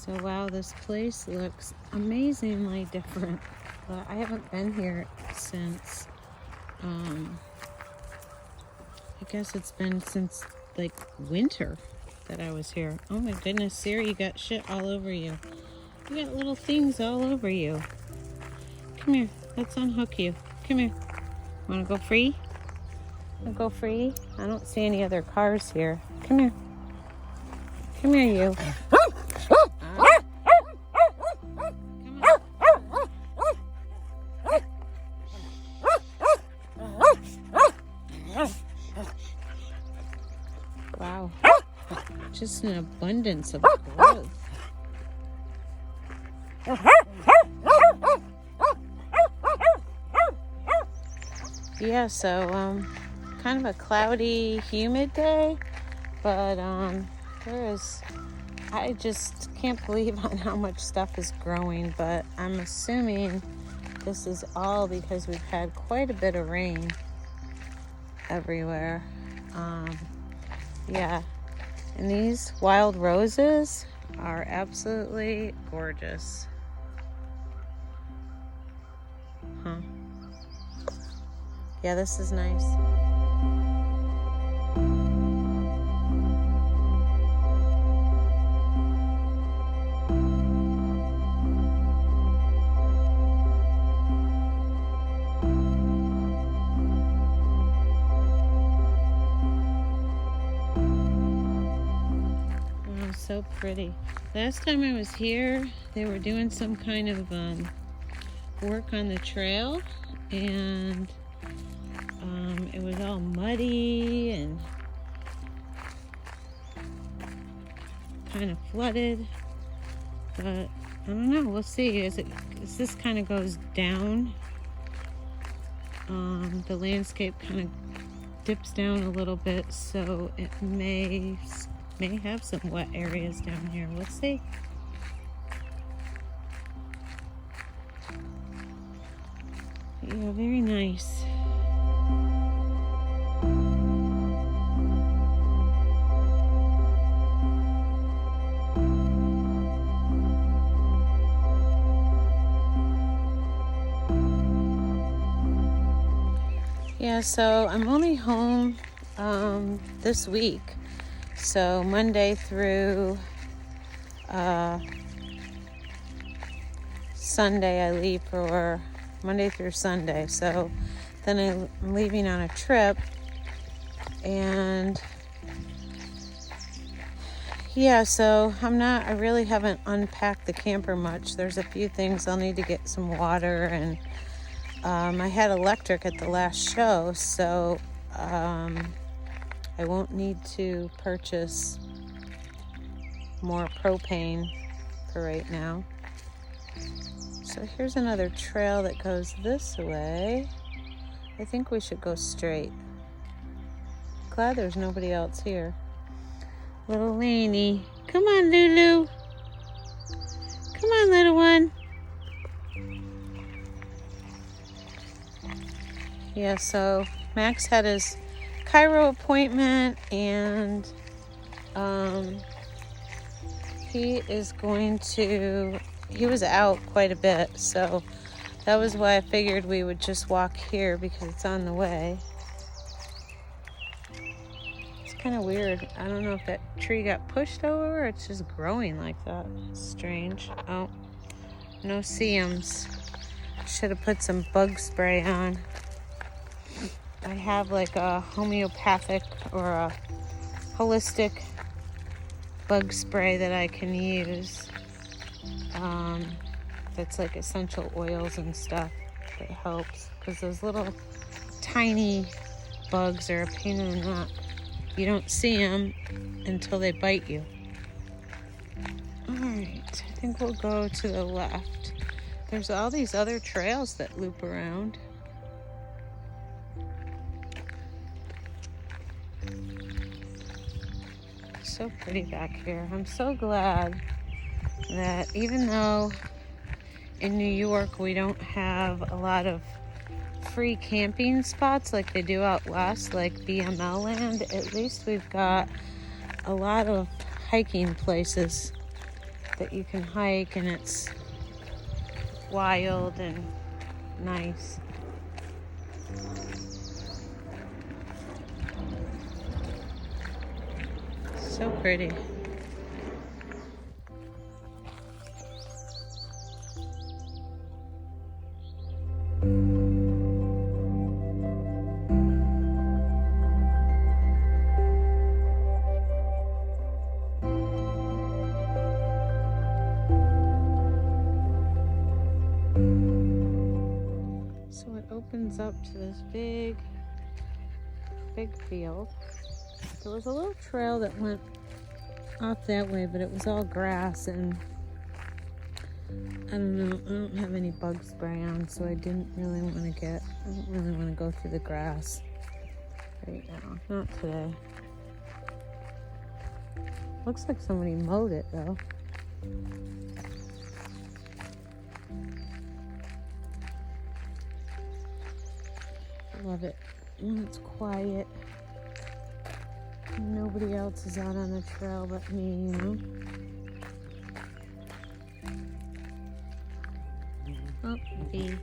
So wow, this place looks amazingly different. But I haven't been here since, I guess it's been since like winter that I was here. Oh my goodness, Siri, you got shit all over you. You got little things all over you. Come here, let's unhook you. Come here. Wanna go free? Wanna go free? I don't see any other cars here. Come here. Come here, you. Wow. Just an abundance of growth. Yeah, so kind of a cloudy, humid day, but I just can't believe on how much stuff is growing, but I'm assuming this is all because we've had quite a bit of rain everywhere. Yeah, and these wild roses are absolutely gorgeous. Huh. Yeah, this is nice. So pretty. Last time I was here, they were doing some kind of work on the trail, and it was all muddy and kind of flooded. But I don't know. We'll see. As this kind of goes down, the landscape kind of dips down a little bit, so it may have some wet areas down here. We'll see. Yeah, very nice. Yeah, so I'm only home this week. So Monday through Sunday, I leave for Monday through Sunday. So then I'm leaving on a trip, and yeah, so I really haven't unpacked the camper much. There's a few things I'll need to get some water, and I had electric at the last show, so I won't need to purchase more propane for right now. So here's another trail that goes this way. I think we should go straight. Glad there's nobody else here. Little Lainey. Come on, Lulu. Come on, little one. Yeah, so Max had his chiro appointment, and he was out quite a bit, so that was why I figured we would just walk here because it's on the way. It's kind of weird. I don't know if that tree got pushed over or it's just growing like that. It's strange. Oh, no seams. Should have put some bug spray on. I have like a homeopathic or a holistic bug spray that I can use. That's like essential oils and stuff that helps, because those little tiny bugs are a pain in the neck. You don't see them until they bite you. Alright, I think we'll go to the left. There's all these other trails that loop around. So pretty back here. I'm so glad that even though in New York we don't have a lot of free camping spots like they do out west, like BML land, at least we've got a lot of hiking places that you can hike, and it's wild and nice. So pretty. So it opens up to this big field. There was a little trail that went off that way, but it was all grass, and I don't know, I don't have any bug spray on, so I don't really want to go through the grass right now. Not today. Looks like somebody mowed it though. Love it when it's quiet. Nobody else is out on the trail but me, you know. Oh, bee.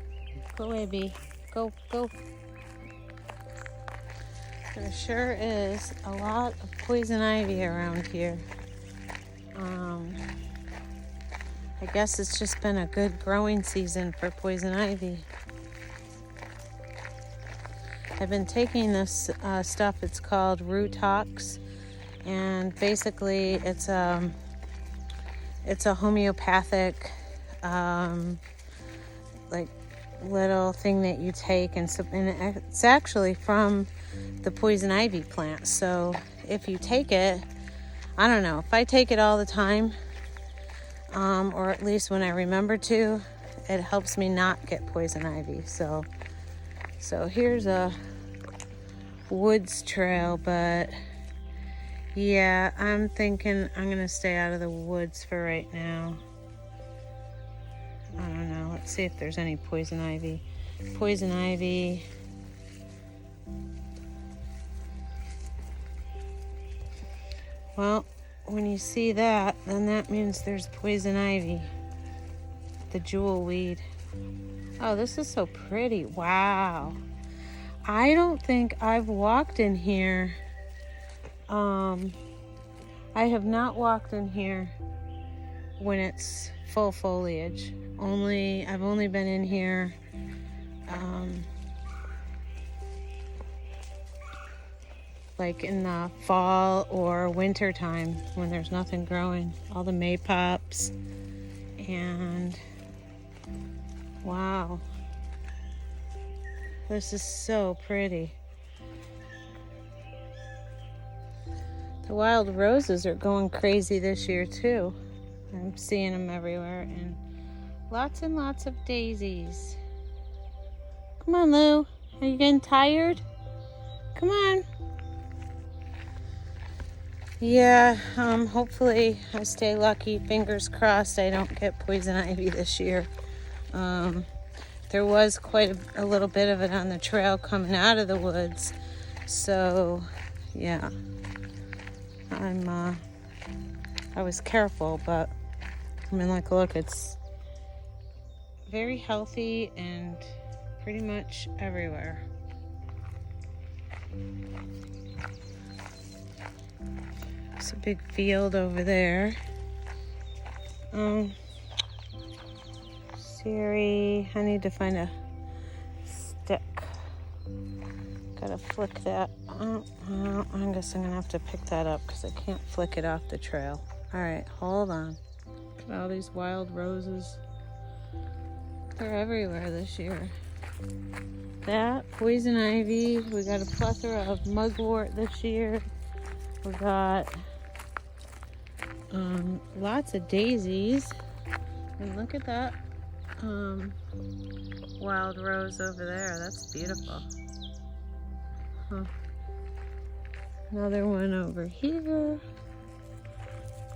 Go away, bee. Go, go. There sure is a lot of poison ivy around here. I guess it's just been a good growing season for poison ivy. I've been taking this stuff. It's called Rootox, and basically it's a homeopathic like little thing that you take, and it's actually from the poison ivy plant. So if you take it, I don't know, if I take it all the time, or at least when I remember to, it helps me not get poison ivy. So here's a woods trail, but yeah, I'm thinking I'm gonna stay out of the woods for right now. I don't know. Let's see if there's any poison ivy. Poison ivy. Well, when you see that, then that means there's poison ivy. The jewel weed. Oh, this is so pretty. Wow. I don't think I've walked in here. I have not walked in here when it's full foliage. I've only been in here like in the fall or winter time when there's nothing growing. All the maypops, and wow, this is so pretty. The wild roses are going crazy this year too. I'm seeing them everywhere, and lots of daisies. Come on, Lou. Are you getting tired? Come on. Yeah, hopefully I stay lucky. Fingers crossed I don't get poison ivy this year. There was quite a little bit of it on the trail coming out of the woods. So, yeah. I was careful, but I mean, like, look, it's very healthy and pretty much everywhere. There's a big field over there. Siri, I need to find a stick. Gotta flick that. I guess I'm gonna have to pick that up because I can't flick it off the trail. All right, hold on. Look at all these wild roses. They're everywhere this year. That, poison ivy. We got a plethora of mugwort this year. We got lots of daisies. And look at that wild rose over there. That's beautiful. Huh. Another one over here.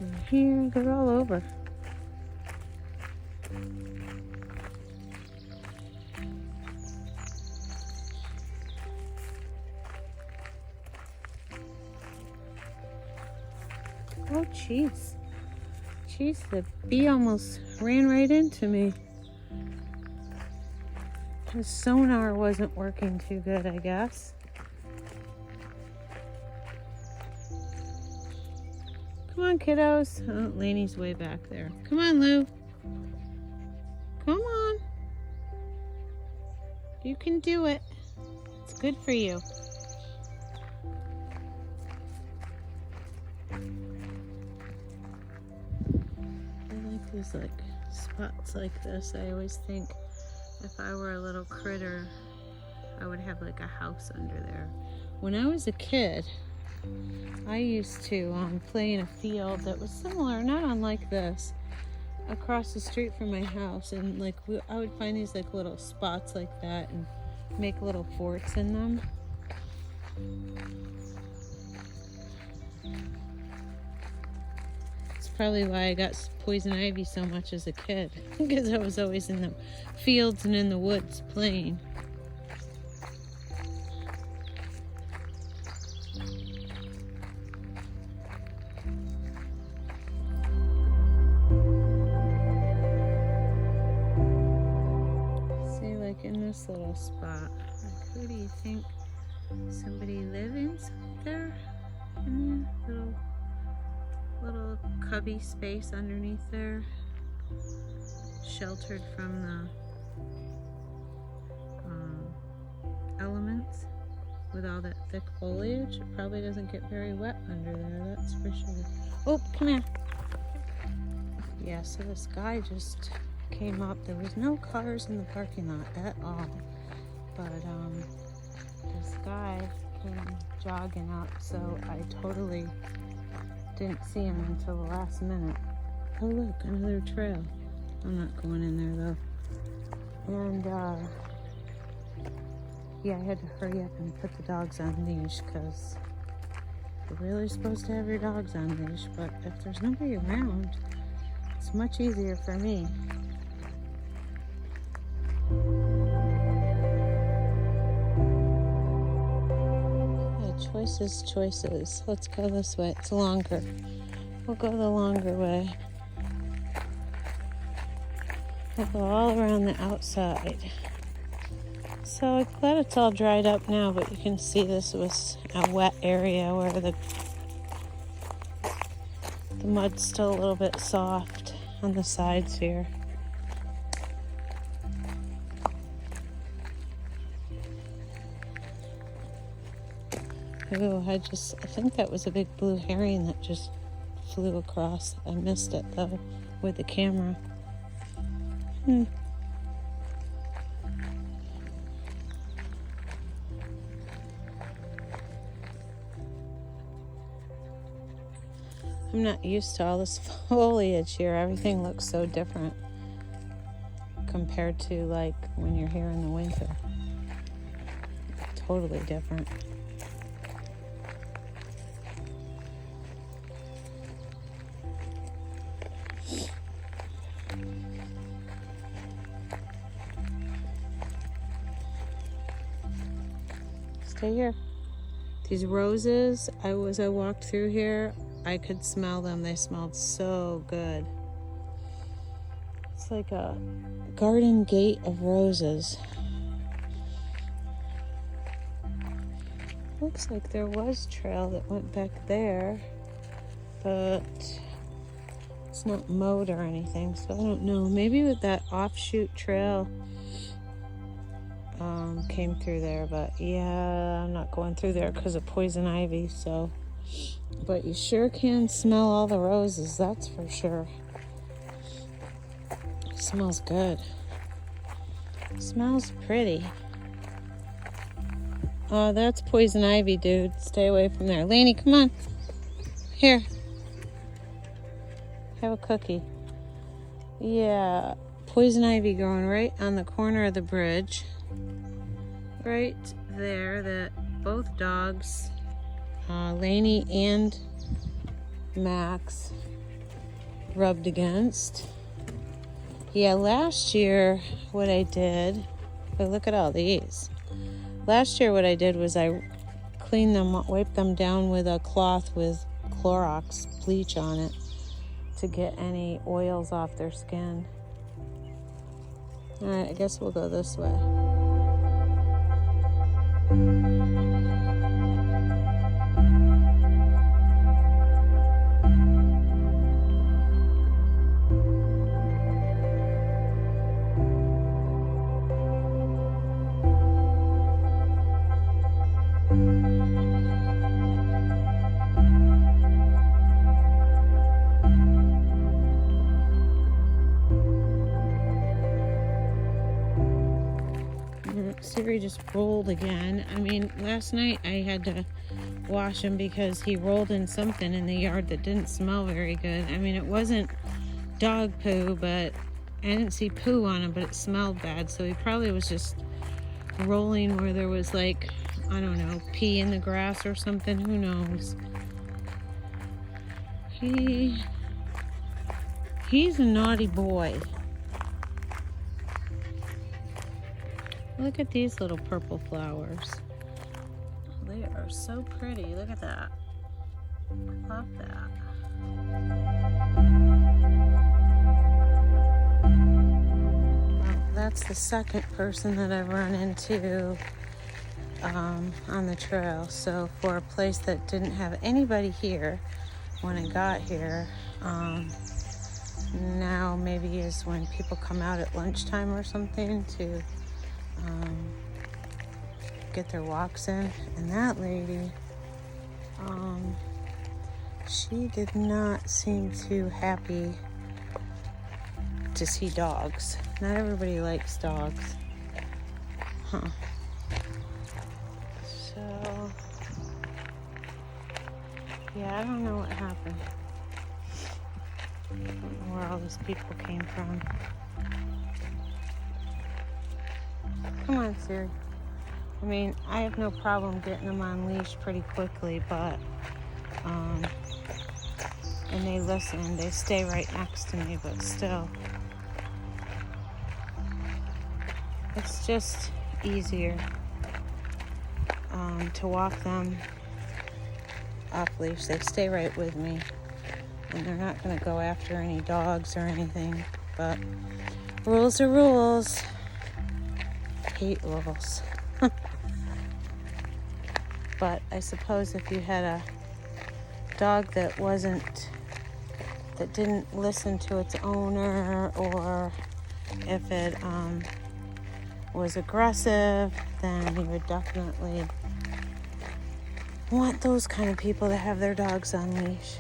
And here. They're all over. Oh, jeez. Jeez, the bee almost ran right into me. The sonar wasn't working too good, I guess. Come on, kiddos. Oh, Lainey's way back there. Come on, Lou. Come on. You can do it. It's good for you. I like these spots like this. I always think if I were a little critter, I would have like a house under there. When I was a kid, I used to play in a field that was similar, not unlike this, across the street from my house, and I would find these little spots like that and make little forts in them. It's probably why I got poison ivy so much as a kid, because I was always in the fields and in the woods playing. In this little spot, who do you think? Somebody live inside there? In the little cubby space underneath there, sheltered from the elements with all that thick foliage. It probably doesn't get very wet under there, that's for sure. Oh, come here. Yeah, so this guy just came up. There was no cars in the parking lot at all, but this guy came jogging up, so I totally didn't see him until the last minute. Oh look, another trail. I'm not going in there though. And yeah, I had to hurry up and put the dogs on leash, because you're really supposed to have your dogs on leash, but if there's nobody around, it's much easier for me. Choices. Let's go this way. It's longer. We'll go the longer way. We'll go all around the outside. So I'm glad it's all dried up now, but you can see this was a wet area where the mud's still a little bit soft on the sides here. Oh, I think that was a big blue herring that just flew across. I missed it though with the camera. I'm not used to all this foliage here. Everything looks so different compared to when you're here in the winter. Totally different. Stay here. These roses, as I walked through here, I could smell them. They smelled so good. It's like a garden gate of roses. Looks like there was trail that went back there, but it's not mowed or anything, so I don't know. Maybe with that offshoot trail came through there, but yeah, I'm not going through there because of poison ivy. So, but you sure can smell all the roses, that's for sure. It smells good. It smells pretty. Oh, that's poison ivy, dude. Stay away from there. Lainey, come on. Here. Have a cookie. Yeah, poison ivy growing right on the corner of the bridge. Right there, that both dogs, Lainey and Max, rubbed against. Yeah, last year what I did, but look at all these. Last year what I did was I cleaned them, wiped them down with a cloth with Clorox bleach on it to get any oils off their skin. All right, I guess we'll go this way. Siri just rolled again. I mean, last night I had to wash him because he rolled in something in the yard that didn't smell very good. I mean, it wasn't dog poo, but I didn't see poo on him, but it smelled bad. So he probably was just rolling where there was, like, I don't know, pee in the grass or something. Who knows? He's a naughty boy. Look at these little purple flowers. They are so pretty. Look at that. Love that. Well, that's the second person that I've run into on the trail. So for a place that didn't have anybody here when I got here, now maybe is when people come out at lunchtime or something to get their walks in. And that lady, she did not seem too happy to see dogs. Not everybody likes dogs. Huh. So, yeah, I don't know what happened. I don't know where all these people came from. Come on, Siri. I mean, I have no problem getting them on leash pretty quickly, but, and they listen, they stay right next to me, but still, it's just easier, to walk them off leash. They stay right with me, and they're not going to go after any dogs or anything, but rules are rules. Hate rules. But I suppose if you had a dog that didn't listen to its owner, or if it was aggressive, then you would definitely want those kind of people to have their dogs on leash.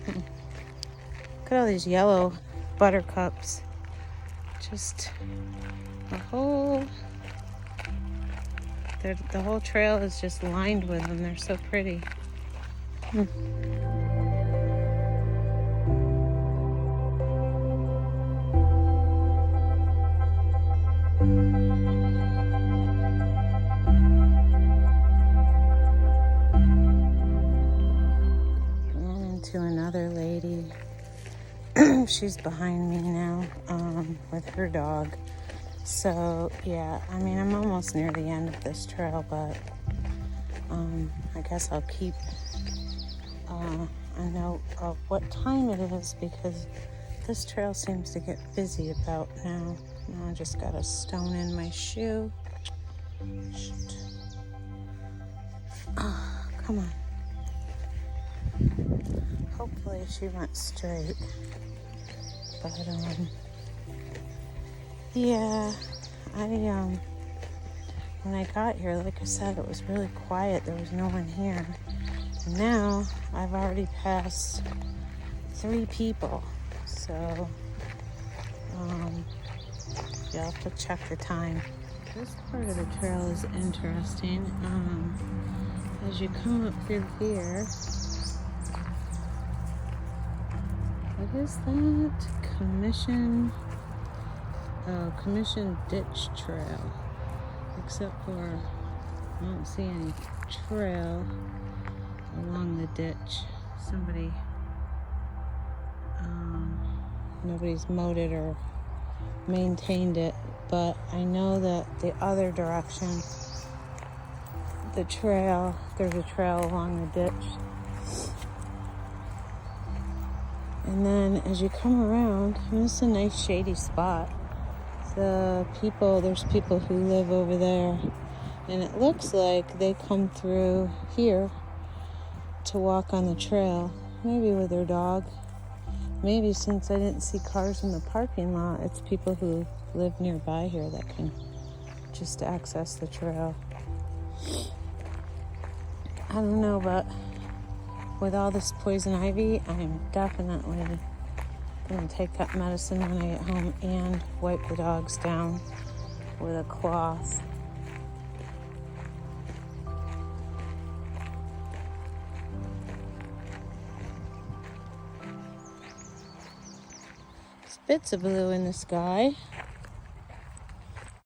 Look at all these yellow buttercups. Just the whole trail is just lined with them. They're so pretty. To another lady. She's behind me now, with her dog. So yeah, I mean, I'm almost near the end of this trail, but I guess I'll keep a note of what time it is, because this trail seems to get busy about now. I just got a stone in my shoe. Oh, come on. Hopefully she went straight. But yeah, when I got here, like I said, it was really quiet. There was no one here. And now I've already passed 3 people. So you'll have to check the time. This part of the trail is interesting. As you come up through here, what is that? Commission Ditch Trail. Except for I don't see any trail along the ditch. Nobody's mowed it or maintained it, but I know that the other direction, there's a trail along the ditch. And then as you come around, this is a nice shady spot. There's people who live over there. And it looks like they come through here to walk on the trail, maybe with their dog. Maybe since I didn't see cars in the parking lot, it's people who live nearby here that can just access the trail. I don't know, but with all this poison ivy, I'm definitely going to take that medicine when I get home and wipe the dogs down with a cloth. There's bits of blue in the sky.